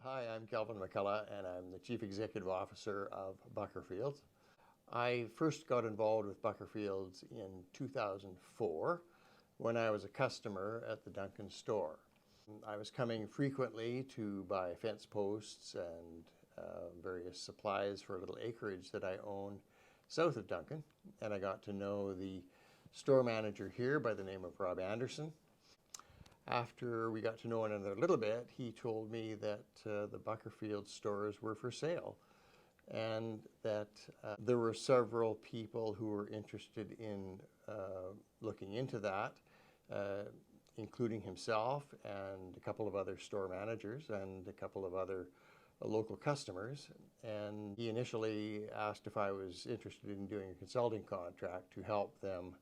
Hi, I'm Calvin McCullough, and I'm the Chief Executive Officer of Buckerfields. I first got involved with Buckerfields in 2004 when I was a customer at the Duncan store. I was coming frequently to buy fence posts and various supplies for a little acreage that I own south of Duncan, and I got to know the store manager here by the name of Rob Anderson. After we got to know one another a little bit, he told me that the Buckerfield stores were for sale and that there were several people who were interested in looking into that, including himself and a couple of other store managers and a couple of other local customers. And he initially asked if I was interested in doing a consulting contract to help them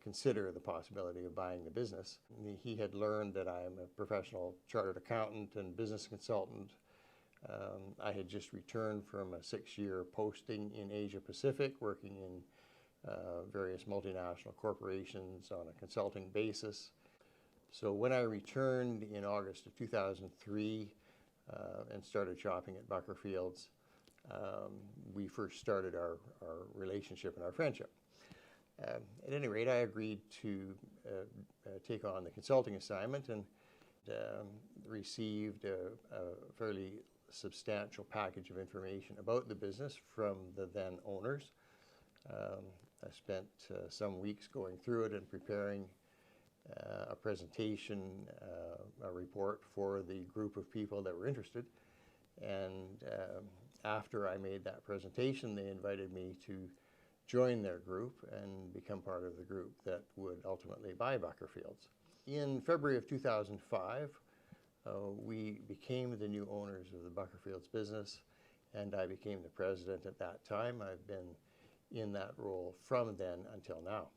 consider the possibility of buying the business. He had learned that I am a professional chartered accountant and business consultant. I had just returned from a 6-year posting in Asia Pacific, working in various multinational corporations on a consulting basis. So when I returned in August of 2003 and started shopping at Buckerfields, we first started our relationship and our friendship. At any rate, I agreed to take on the consulting assignment and received a fairly substantial package of information about the business from the then owners. I spent some weeks going through it and preparing a presentation, a report for the group of people that were interested. And after I made that presentation, they invited me to join their group and become part of the group that would ultimately buy Buckerfields. In February of 2005, we became the new owners of the Buckerfields business, and I became the president at that time. I've been in that role from then until now.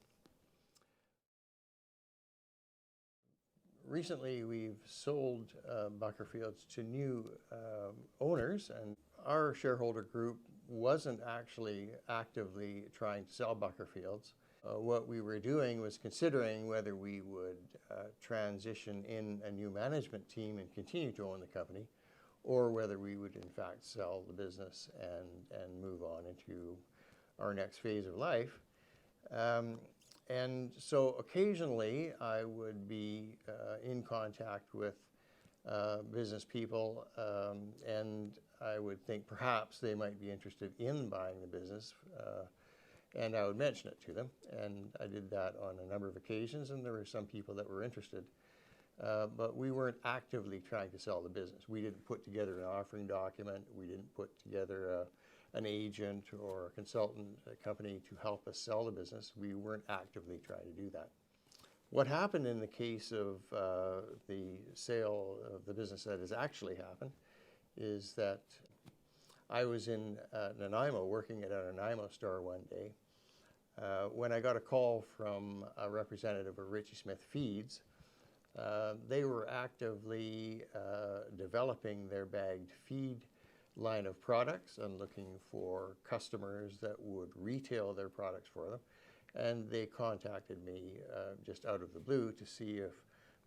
Recently, we've sold Buckerfields to new owners, and our shareholder group wasn't actually actively trying to sell Buckerfields. What we were doing was considering whether we would transition in a new management team and continue to own the company, or whether we would in fact sell the business and move on into our next phase of life. And so occasionally I would be in contact with business people, and I would think perhaps they might be interested in buying the business, and I would mention it to them. And I did that on a number of occasions, and there were some people that were interested. But we weren't actively trying to sell the business. We didn't put together an offering document. We didn't put together an agent or a consultant company to help us sell the business. We weren't actively trying to do that. What happened in the case of the sale of the business that has actually happened is that I was in Nanaimo, working at a Nanaimo store one day, when I got a call from a representative of Ritchie-Smith Feeds. They were actively developing their bagged feed line of products and looking for customers that would retail their products for them. And they contacted me just out of the blue to see if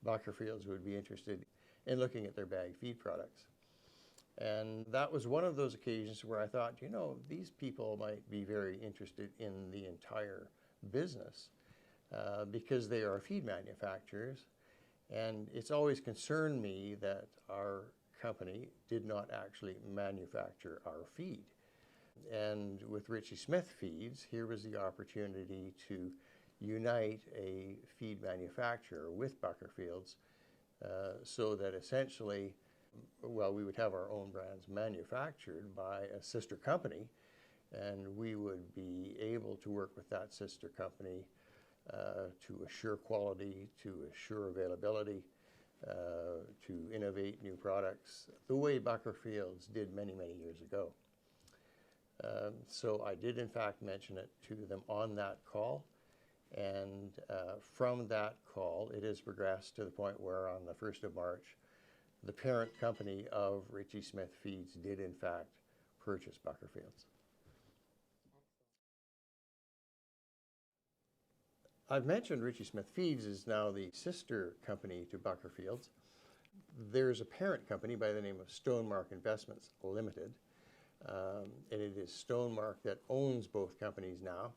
Buckerfields would be interested in looking at their bagged feed products. And that was one of those occasions where I thought, you know, these people might be very interested in the entire business because they are feed manufacturers. And it's always concerned me that our company did not actually manufacture our feed. And with Ritchie-Smith Feeds, here was the opportunity to unite a feed manufacturer with Buckerfields so that essentially, well, we would have our own brands manufactured by a sister company, and we would be able to work with that sister company to assure quality, to assure availability, to innovate new products, the way Buckerfields did many, many years ago. So I did in fact mention it to them on that call, and from that call it has progressed to the point where on the 1st of March, the parent company of Ritchie-Smith Feeds did in fact purchase Buckerfields. I've mentioned Ritchie-Smith Feeds is now the sister company to Buckerfields. There's a parent company by the name of Stonemark Investments Ltd, and it is Stonemark that owns both companies now.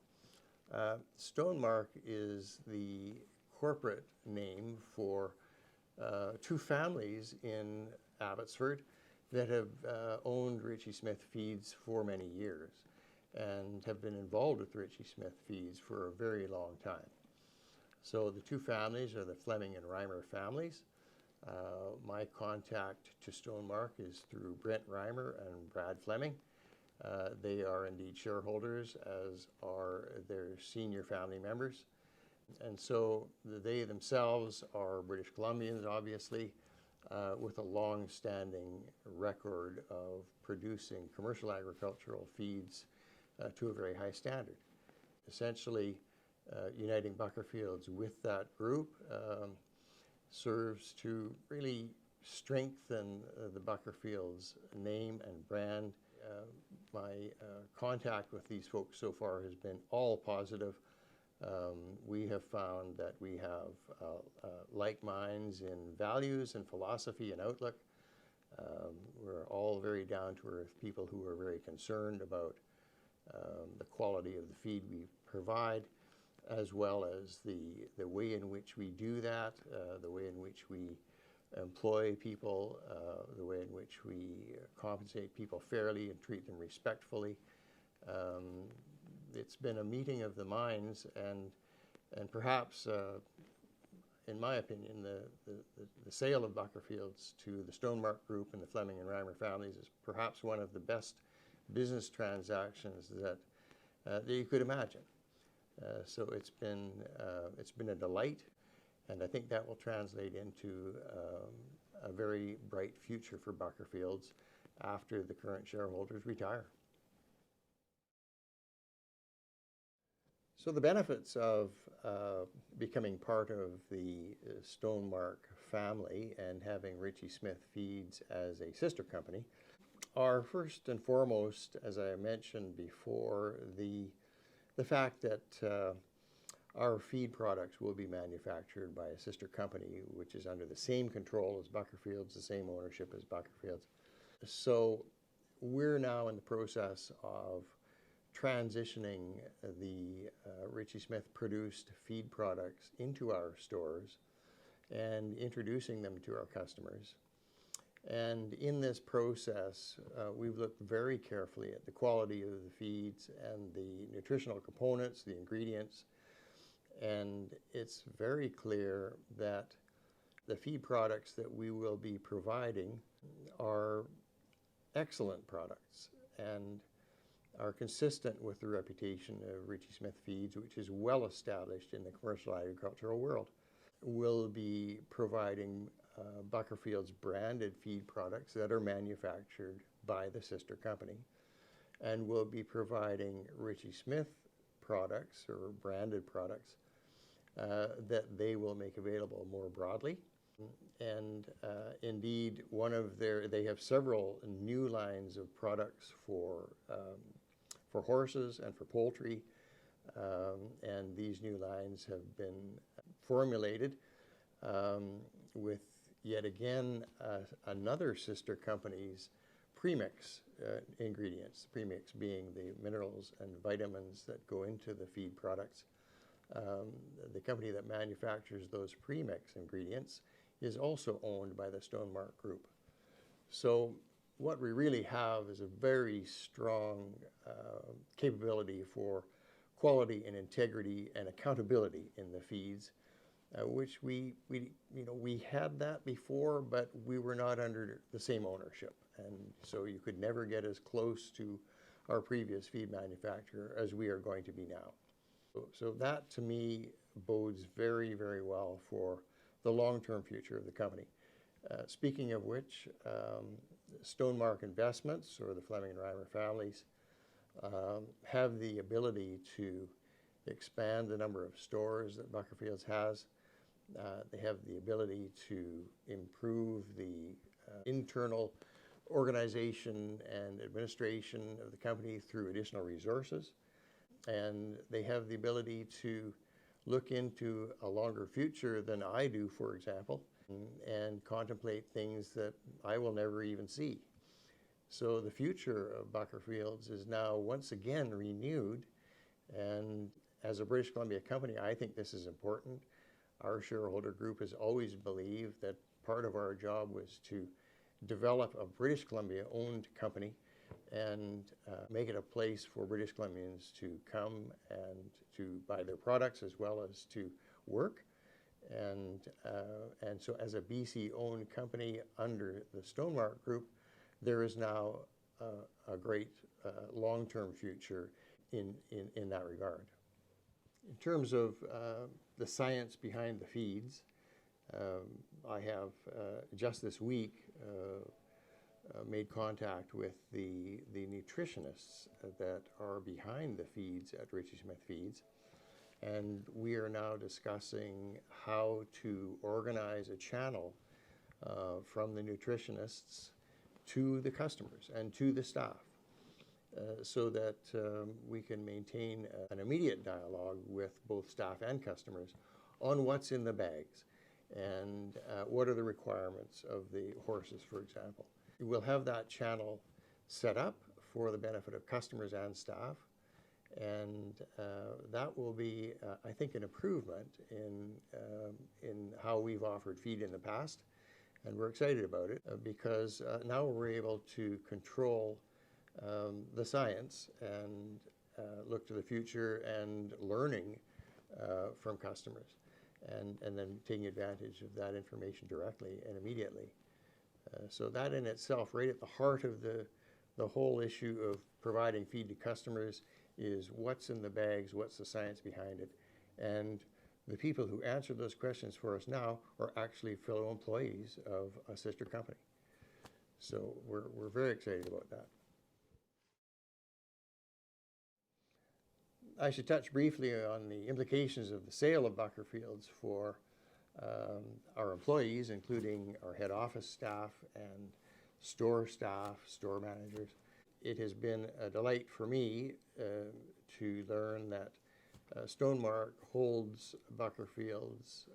Stonemark is the corporate name for two families in Abbotsford that have owned Ritchie-Smith Feeds for many years and have been involved with Ritchie-Smith Feeds for a very long time. So the two families are the Fleming and Reimer families. My contact to Stonemark is through Brent Reimer and Brad Fleming. They are indeed shareholders, as are their senior family members. And so they themselves are British Columbians, obviously, with a long-standing record of producing commercial agricultural feeds to a very high standard. Essentially, uniting Buckerfields with that group serves to really strengthen the Buckerfields name and brand. My contact with these folks so far has been all positive. We have found that we have like minds in values and philosophy and outlook. We're all very down-to-earth people who are very concerned about the quality of the feed we provide, as well as the way in which we do that, the way in which we employ people, the way in which we compensate people fairly and treat them respectfully. It's been a meeting of the minds, and perhaps, in my opinion, the sale of Buckerfields to the Stonemark Group and the Fleming and Reimer families is perhaps one of the best business transactions that you could imagine. So it's been a delight, and I think that will translate into a very bright future for Buckerfields after the current shareholders retire. So the benefits of becoming part of the Stonemark family and having Ritchie-Smith Feeds as a sister company are first and foremost, as I mentioned before, the fact that our feed products will be manufactured by a sister company which is under the same control as Buckerfields, the same ownership as Buckerfields. So we're now in the process of transitioning the Ritchie-Smith produced feed products into our stores and introducing them to our customers. And in this process, we've looked very carefully at the quality of the feeds and the nutritional components, the ingredients, and it's very clear that the feed products that we will be providing are excellent products and are consistent with the reputation of Ritchie-Smith Feeds, which is well established in the commercial agricultural world. We'll be providing Buckerfields branded feed products that are manufactured by the sister company, and we'll be providing Ritchie-Smith products or branded products that they will make available more broadly. And indeed, they have several new lines of products for horses and for poultry, and these new lines have been formulated with yet again another sister company's premix ingredients, premix being the minerals and vitamins that go into the feed products. The company that manufactures those premix ingredients is also owned by the Stonemark Group. So what we really have is a very strong capability for quality and integrity and accountability in the feeds, which we had that before, but we were not under the same ownership, and so you could never get as close to our previous feed manufacturer as we are going to be now. So that to me bodes very, very well for the long-term future of the company. Speaking of which, Stonemark Investments, or the Fleming and Reimer families, have the ability to expand the number of stores that Buckerfields has. They have the ability to improve the internal organization and administration of the company through additional resources. And they have the ability to look into a longer future than I do, for example, and contemplate things that I will never even see. So the future of Buckerfields is now once again renewed, and as a British Columbia company, I think this is important. Our shareholder group has always believed that part of our job was to develop a British Columbia-owned company and make it a place for British Columbians to come and to buy their products as well as to work. And so as a BC-owned company under the Stonemark Group, there is now a great long-term future in that regard. In terms of the science behind the feeds, I have just this week made contact with the nutritionists that are behind the feeds at Ritchie-Smith Feeds, and we are now discussing how to organize a channel from the nutritionists to the customers and to the staff, so that we can maintain an immediate dialogue with both staff and customers on what's in the bags and what are the requirements of the horses, for example. We'll have that channel set up for the benefit of customers and staff, and that will be, I think, an improvement in how we've offered feed in the past, and we're excited about it because now we're able to control the science and look to the future and learning from customers, and then taking advantage of that information directly and immediately. So that in itself, right at the heart of the whole issue of providing feed to customers, is what's in the bags, what's the science behind it. And the people who answer those questions for us now are actually fellow employees of a sister company. So we're very excited about that. I should touch briefly on the implications of the sale of Buckerfields for our employees, including our head office staff and store staff, store managers. It has been a delight for me to learn that Stonemark holds Buckerfields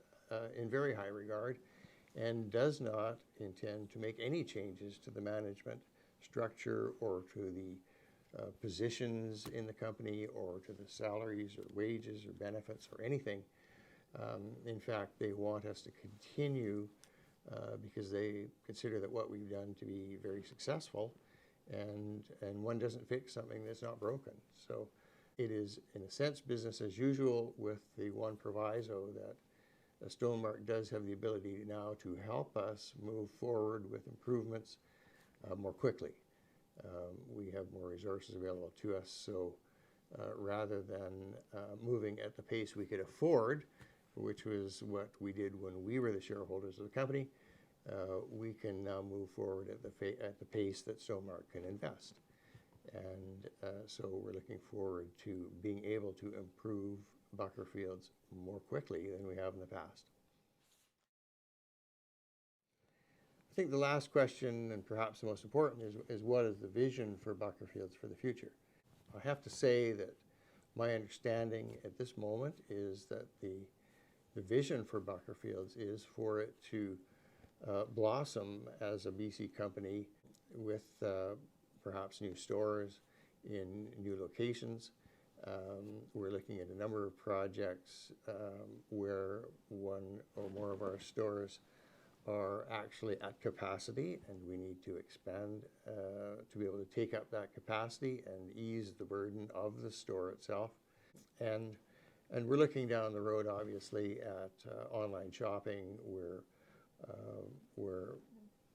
in very high regard and does not intend to make any changes to the management structure or to the positions in the company or to the salaries or wages or benefits or anything. In fact, they want us to continue because they consider that what we've done to be very successful, and one doesn't fix something that's not broken. So it is, in a sense, business as usual, with the one proviso that Stonemark does have the ability now to help us move forward with improvements more quickly. We have more resources available to us, so rather than moving at the pace we could afford, which was what we did when we were the shareholders of the company, we can now move forward at the pace that Stonemark can invest. And so we're looking forward to being able to improve Buckerfields more quickly than we have in the past. I think the last question, and perhaps the most important, is what is the vision for Buckerfields for the future? I have to say that my understanding at this moment is that the vision for Buckerfields is for it to blossom as a BC company with perhaps new stores in new locations. We're looking at a number of projects where one or more of our stores are actually at capacity, and we need to expand to be able to take up that capacity and ease the burden of the store itself. And we're looking down the road, obviously, at online shopping. We're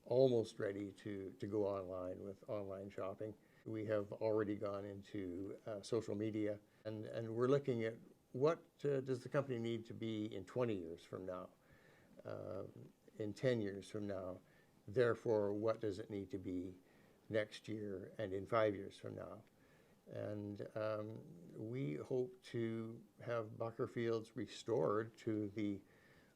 almost ready to go online with online shopping. We have already gone into social media, and we're looking at what does the company need to be in 20 years from now, in 10 years from now. Therefore, what does it need to be next year and in 5 years from now? And we hope to have Buckerfields restored to the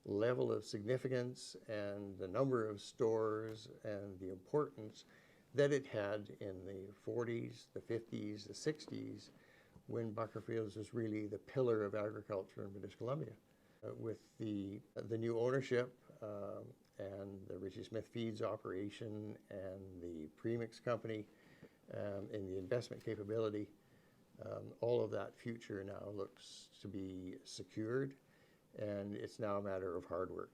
level of significance and the number of stores and the importance that it had in the 40s, the 50s, the 60s, when Buckerfields was really the pillar of agriculture in British Columbia. With the new ownership and the Ritchie-Smith Feeds operation and the premix company and the investment capability, all of that future now looks to be secured, and it's now a matter of hard work.